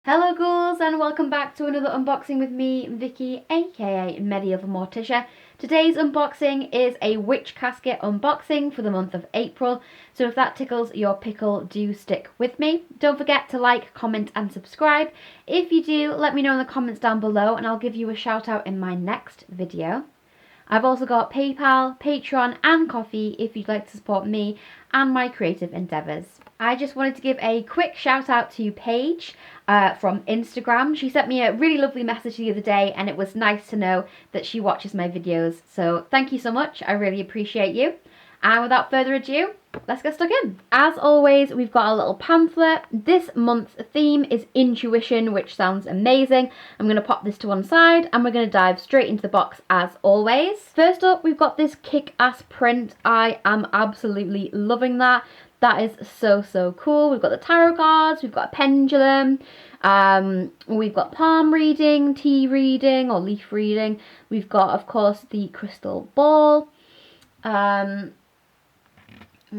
Hello ghouls and welcome back to another unboxing with me, Vicky, aka Medieval Morticia. Today's unboxing is a witch casket unboxing for the month of April, so if that tickles your pickle, do stick with me. Don't forget to like, comment and subscribe. If you do, let me know in the comments down below and I'll give you a shout out in my next video. I've also got PayPal, Patreon and Ko-fi if you'd like to support me and my creative endeavours. I just wanted to give a quick shout out to Paige from Instagram. She sent me a really lovely message the other day and it was nice to know that she watches my videos. So thank you so much. I really appreciate you. And without further ado, let's get stuck in. As always, we've got a little pamphlet. This month's theme is intuition, which sounds amazing. I'm going to pop this to one side and we're going to dive straight into the box as always. First up, we've got this kick-ass print. I am absolutely loving that. That is so cool. We've got the tarot cards, we've got a pendulum, we've got palm reading, tea reading or leaf reading. We've got, of course, the crystal ball. We've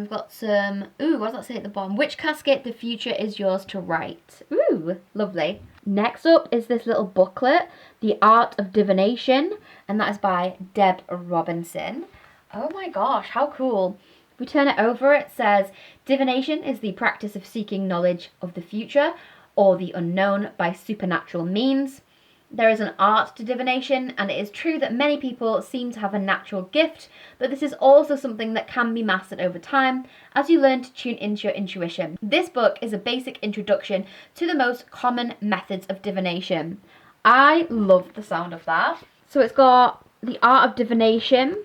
got some, ooh, what does that say at the bottom? Witch casket, the future is yours to write. Ooh, lovely. Next up is this little booklet, The Art of Divination, and that is by Deb Robinson. Oh my gosh, how cool. If we turn it over, it says, divination is the practice of seeking knowledge of the future or the unknown by supernatural means. There is an art to divination, and it is true that many people seem to have a natural gift, but this is also something that can be mastered over time as you learn to tune into your intuition. This book is a basic introduction to the most common methods of divination. I love the sound of that. So it's got the art of divination,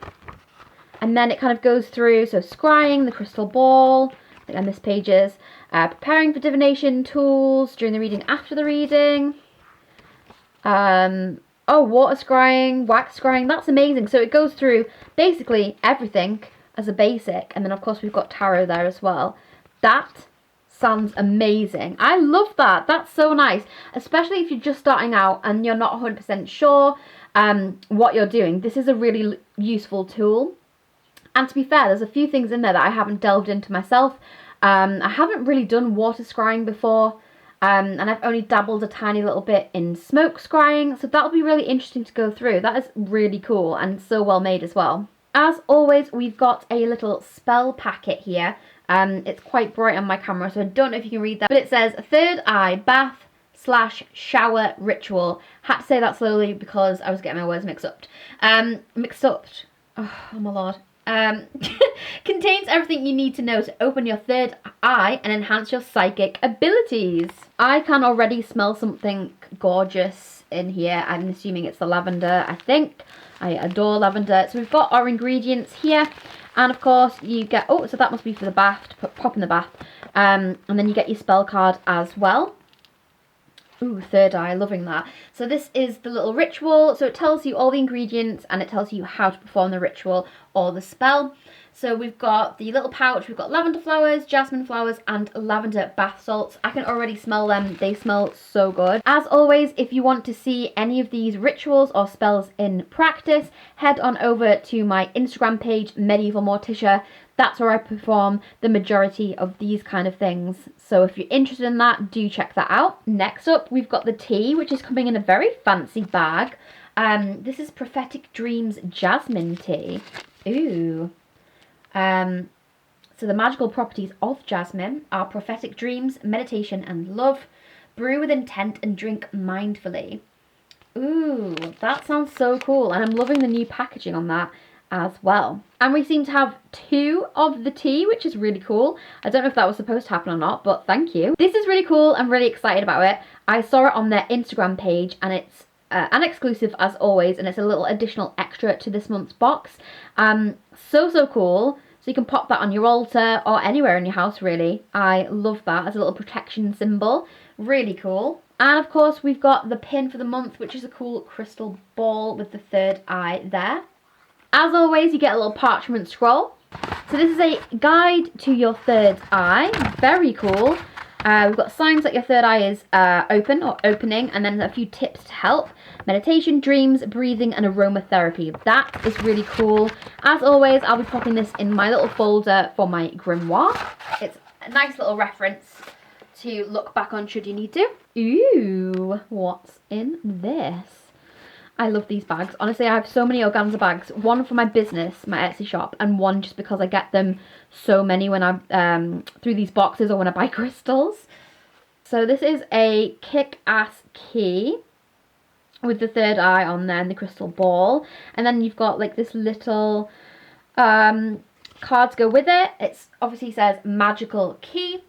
and then it kind of goes through, so scrying, the crystal ball, I think I missed pages, preparing for divination, tools, during the reading, after the reading, water scrying, wax scrying, that's amazing. So it goes through basically everything as a basic, and then of course we've got tarot there as well. That sounds amazing. I love that. That's so nice, especially if you're just starting out and you're not 100% sure what you're doing. This is a really useful tool. And to be fair, there's a few things in there that I haven't delved into myself. I haven't really done water scrying before, and I've only dabbled a tiny little bit in smoke scrying, so that'll be really interesting to go through. That is really cool and so well made as well. As always, we've got a little spell packet here. It's quite bright on my camera, so I don't know if you can read that, but it says third eye bath / shower ritual. Had to say that slowly because I was getting my words mixed up. Oh my lord. Contains everything you need to know to open your third eye and enhance your psychic abilities. I can already smell something gorgeous in here. I'm assuming it's the lavender, I think. I adore lavender. So we've got our ingredients here. And of course you get, oh, so that must be for the bath, to pop in the bath. And then you get your spell card as well. Ooh, third eye, loving that. So this is the little ritual. So it tells you all the ingredients and it tells you how to perform the ritual or the spell. So we've got the little pouch, we've got lavender flowers, jasmine flowers and lavender bath salts. I can already smell them. They smell so good. As always, if you want to see any of these rituals or spells in practice, head on over to my Instagram page, Medieval Morticia. That's where I perform the majority of these kind of things. So if you're interested in that, do check that out. Next up, we've got the tea, which is coming in a very fancy bag. This is Prophetic Dreams Jasmine Tea. Ooh. So the magical properties of jasmine are prophetic dreams, meditation and love. Brew with intent and drink mindfully. Ooh, that sounds so cool. And I'm loving the new packaging on that as well. And we seem to have 2 of the tea, which is really cool. I don't know if that was supposed to happen or not, but thank you. This is really cool. I'm really excited about it. I saw it on their Instagram page and it's an exclusive as always, and it's a little additional extra to this month's box. So cool. So you can pop that on your altar or anywhere in your house really. I love that as a little protection symbol. Really cool. And of course we've got the pin for the month, which is a cool crystal ball with the third eye there. As always, you get a little parchment scroll. So this is a guide to your third eye. Very cool. We've got signs that your third eye is open or opening, and then a few tips to help. Meditation, dreams, breathing, and aromatherapy. That is really cool. As always, I'll be popping this in my little folder for my grimoire. It's a nice little reference to look back on should you need to. Ooh, what's in this? I love these bags. Honestly, I have so many organza bags. One for my business, my Etsy shop, and one just because I get them so many when I'm through these boxes or when I buy crystals. So this is a kick-ass key with the third eye on there and the crystal ball. And then you've got like this little cards go with it. It's obviously says magical key.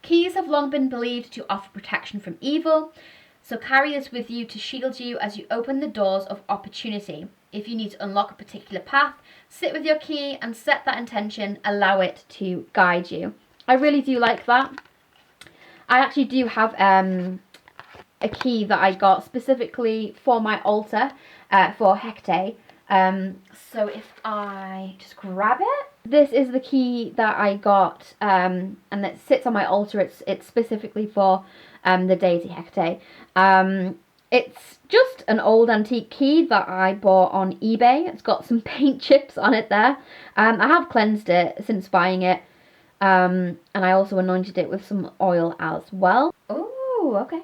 Keys have long been believed to offer protection from evil, so carry this with you to shield you as you open the doors of opportunity. If you need to unlock a particular path, sit with your key and set that intention, allow it to guide you. I really do like that. I actually do have a key that I got specifically for my altar for Hecate. So if I just grab it, this is the key that I got, and it sits on my altar. It's specifically for the deity Hecate. It's just an old antique key that I bought on eBay. It's got some paint chips on it there. I have cleansed it since buying it, and I also anointed it with some oil as well. Oh, okay.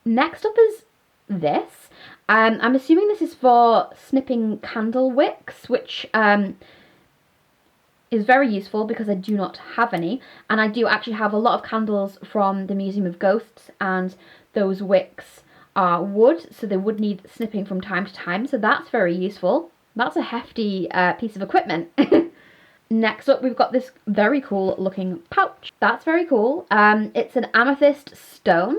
Next up is this. I'm assuming this is for snipping candle wicks, which is very useful because I do not have any, and I do actually have a lot of candles from the Museum of Ghosts, and those wicks are wood, so they would need snipping from time to time, so that's very useful. That's a hefty piece of equipment. Next up, we've got this very cool looking pouch. That's very cool. It's an amethyst stone.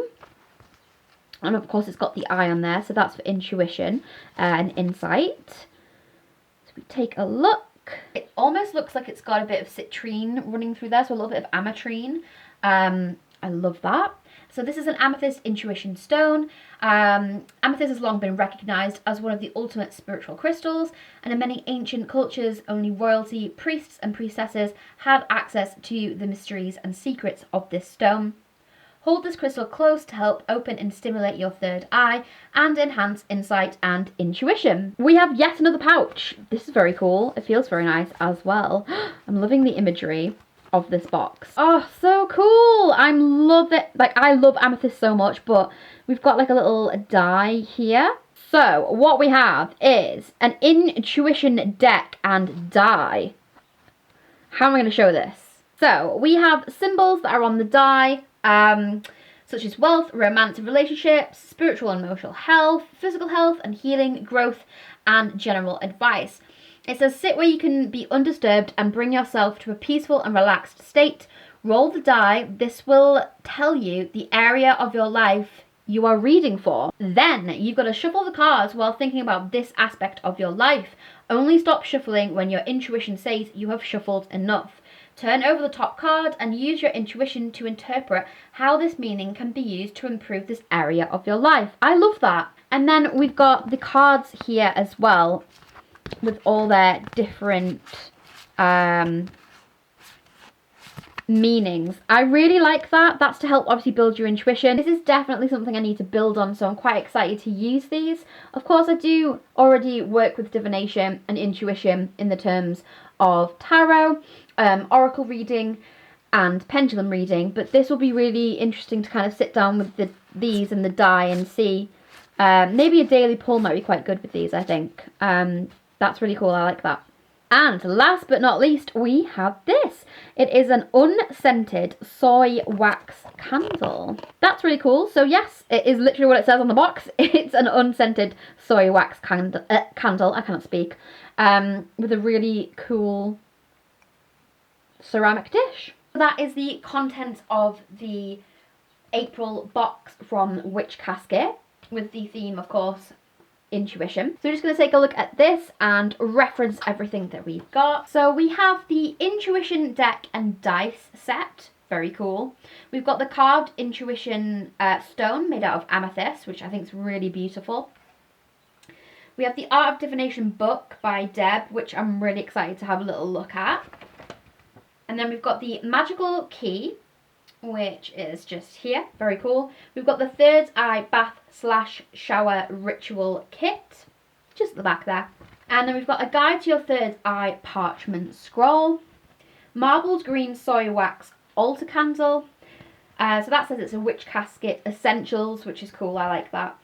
And of course it's got the eye on there, so that's for intuition and insight. So we take a look. It almost looks like it's got a bit of citrine running through there, so a little bit of ametrine. I love that. So this is an amethyst intuition stone. Amethyst has long been recognised as one of the ultimate spiritual crystals, and in many ancient cultures, only royalty, priests and priestesses had access to the mysteries and secrets of this stone. Hold this crystal close to help open and stimulate your third eye and enhance insight and intuition. We have yet another pouch. This is very cool. It feels very nice as well. I'm loving the imagery of this box. Oh, so cool. I love it. Like, I love amethyst so much, but we've got like a little die here. So what we have is an intuition deck and die. How am I going to show this? So we have symbols that are on the die, such as wealth, romantic relationships, spiritual and emotional health, physical health and healing, growth, and general advice. It says sit where you can be undisturbed and bring yourself to a peaceful and relaxed state. Roll the die. This will tell you the area of your life you are reading for. Then you've got to shuffle the cards while thinking about this aspect of your life. Only stop shuffling when your intuition says you have shuffled enough. Turn over the top card and use your intuition to interpret how this meaning can be used to improve this area of your life. I love that. And then we've got the cards here as well with all their different meanings. I really like that. That's to help obviously build your intuition. This is definitely something I need to build on, so I'm quite excited to use these. Of course, I do already work with divination and intuition in the terms of tarot, oracle reading and pendulum reading, but this will be really interesting to kind of sit down with these and the die and see. Maybe a daily pull might be quite good with these, I think. That's really cool. I like that. And last but not least, we have this. It is an unscented soy wax candle. That's really cool. So yes, it is literally what it says on the box. It's an unscented soy wax candle. I cannot speak. With a really cool ceramic dish. That is the contents of the April box from Witch Casket, with the theme, of course, intuition. So we're just going to take a look at this and reference everything that we've got. So we have the intuition deck and dice set. Very cool. We've got the carved intuition stone made out of amethyst, which I think is really beautiful. We have the Art of Divination book by Deb, which I'm really excited to have a little look at. And then we've got the magical key, which is just here. Very cool. We've got the third eye bath / shower ritual kit, just at the back there. And then we've got a guide to your third eye parchment scroll, marbled green soy wax altar candle, So that says it's a witch casket essentials, which is cool. I like that.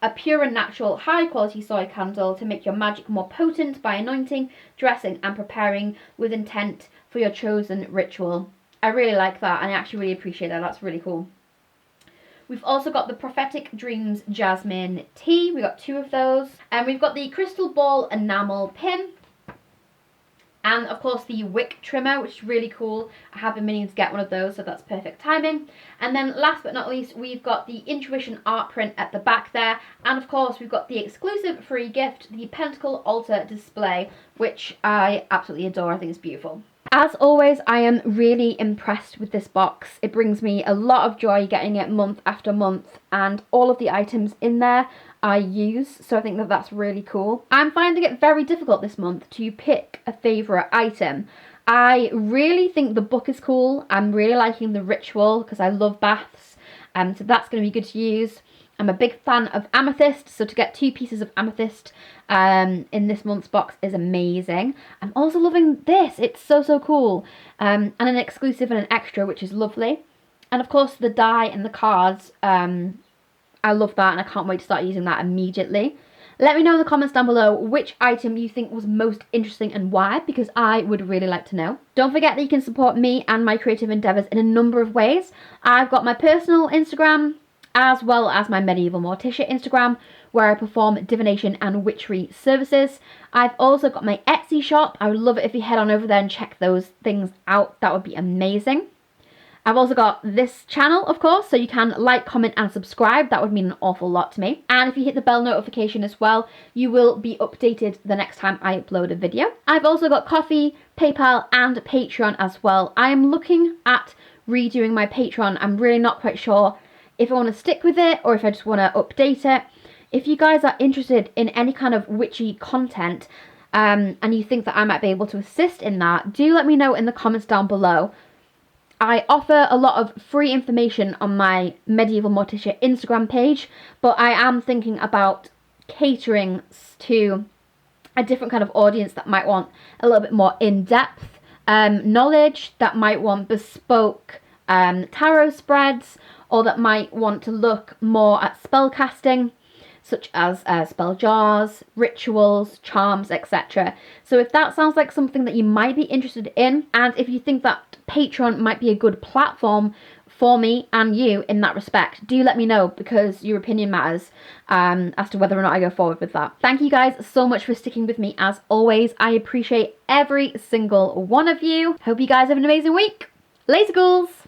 A pure and natural high quality soy candle to make your magic more potent by anointing, dressing and preparing with intent for your chosen ritual. I really like that, and I actually really appreciate that. That's really cool. We've also got the Prophetic Dreams Jasmine Tea. We got 2 of those. And we've got the Crystal Ball Enamel Pin. And of course the wick trimmer, which is really cool. I have been meaning to get one of those, so that's perfect timing. And then last but not least, we've got the Intuition art print at the back there. And of course we've got the exclusive free gift, the Pentacle Altar display, which I absolutely adore. I think it's beautiful. As always, I am really impressed with this box. It brings me a lot of joy getting it month after month, and all of the items in there I use, so I think that that's really cool. I'm finding it very difficult this month to pick a favourite item. I really think the book is cool. I'm really liking the ritual because I love baths, so that's going to be good to use. I'm a big fan of amethyst, so to get 2 pieces of amethyst in this month's box is amazing. I'm also loving this. It's so cool. And an exclusive and an extra, which is lovely. And of course the die and the cards, I love that, and I can't wait to start using that immediately. Let me know in the comments down below which item you think was most interesting and why, because I would really like to know. Don't forget that you can support me and my creative endeavours in a number of ways. I've got my personal Instagram, as well as my Medieval Morticia Instagram, where I perform divination and witchery services. I've also got my Etsy shop. I would love it if you head on over there and check those things out. That would be amazing. I've also got this channel, of course, so you can like, comment and subscribe. That would mean an awful lot to me. And if you hit the bell notification as well, you will be updated the next time I upload a video. I've also got Ko-fi, PayPal and Patreon as well. I am looking at redoing my Patreon. I'm really not quite sure if I want to stick with it or if I just want to update it. If you guys are interested in any kind of witchy content and you think that I might be able to assist in that, do let me know in the comments down below. I offer a lot of free information on my Medieval Morticia Instagram page, but I am thinking about catering to a different kind of audience that might want a little bit more in-depth knowledge, that might want bespoke tarot spreads, or that might want to look more at spell casting, such as spell jars, rituals, charms, etc. So if that sounds like something that you might be interested in, and if you think that Patreon might be a good platform for me and you in that respect, do let me know, because your opinion matters as to whether or not I go forward with that. Thank you guys so much for sticking with me as always. I appreciate every single one of you. Hope you guys have an amazing week. Later, ghouls!